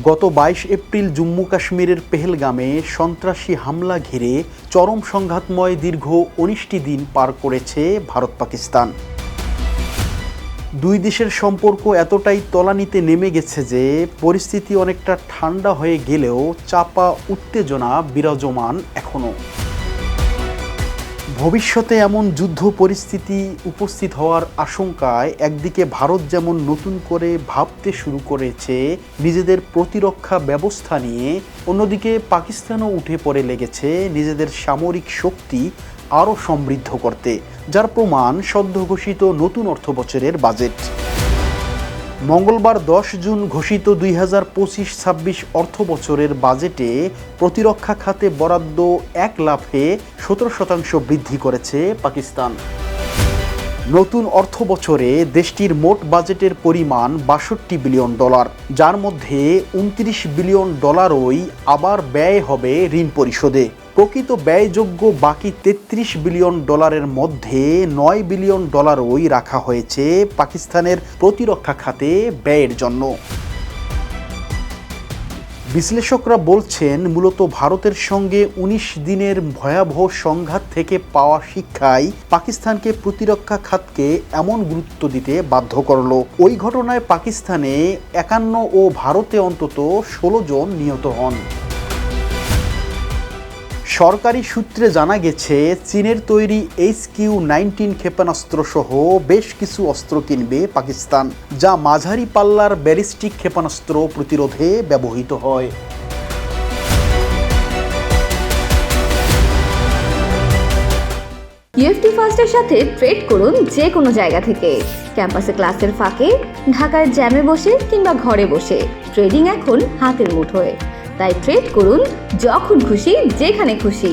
গত 22 এপ্রিল জম্মু কাশ্মীরের পেহেলগামে সন্ত্রাসী হামলা ঘিরে চরম সংঘাতময় দীর্ঘ 19টি দিন পার করেছে ভারত পাকিস্তান। দুই দেশের সম্পর্ক এতটাই তলানিতে নেমে গেছে যে পরিস্থিতি অনেকটা ঠান্ডা হয়ে গেলেও চাপা উত্তেজনা বিরাজমান এখনও। ভবিষ্যতে এমন যুদ্ধ পরিস্থিতি উপস্থিত হওয়ার আশঙ্কায় একদিকে ভারত যেমন নতুন করে ভাবতে শুরু করেছে নিজেদের প্রতিরক্ষা ব্যবস্থা নিয়ে, অন্যদিকে পাকিস্তানও উঠে পড়ে লেগেছে নিজেদের সামরিক শক্তি আরও সমৃদ্ধ করতে, যার প্রমাণ সদ্য ঘোষিত নতুন অর্থবছরের বাজেট। মঙ্গলবার 10 জুন ঘোষিত 2025-26 অর্থবছরের বাজেটে প্রতিরক্ষা খাতে বরাদ্দ এক লাফে 17% বৃদ্ধি করেছে পাকিস্তান। নতুন অর্থবছরে দেশটির মোট বাজেটের পরিমাণ $62 বিলিয়ন, যার মধ্যে $29 বিলিয়ন আবার ব্যয় হবে ঋণ পরিশোধে। প্রকৃত ব্যয়যোগ্য বাকি $33 বিলিয়ন মধ্যে $9 বিলিয়ন রাখা হয়েছে পাকিস্তানের প্রতিরক্ষা খাতে ব্যয়ের জন্য। বিশ্লেষকরা বলছেন, মূলত ভারতের সঙ্গে 19 দিনের ভয়াবহ সংঘাত থেকে পাওয়া শিক্ষাই পাকিস্তানকে প্রতিরক্ষা খাতকে এমন গুরুত্ব দিতে বাধ্য করল। ওই ঘটনায় পাকিস্তানে 51 ও ভারতে অন্তত 16 জন নিহত হন। সরকারি সূত্রে জানা গেছে, চীনের তৈরি HQ-19 ক্ষেপণাস্ত্র সহ বেশ কিছু অস্ত্র কিনবে পাকিস্তান, যা মাঝারি পাল্লার ব্যালিস্টিক ক্ষেপণাস্ত্র প্রতিরোধে ব্যবহৃত হয়। ইউএফটি ফার্স্টের সাথে ট্রেড করুন যে কোনো জায়গা থেকে। ক্যাম্পাসে ক্লাসের ফাঁকে, ঢাকার জ্যামে বসে কিংবা ঘরে বসে, ট্রেডিং এখন হাতের মুঠোয়। তাই ট্রেড করুন যখন খুশি, যেখানে খুশি।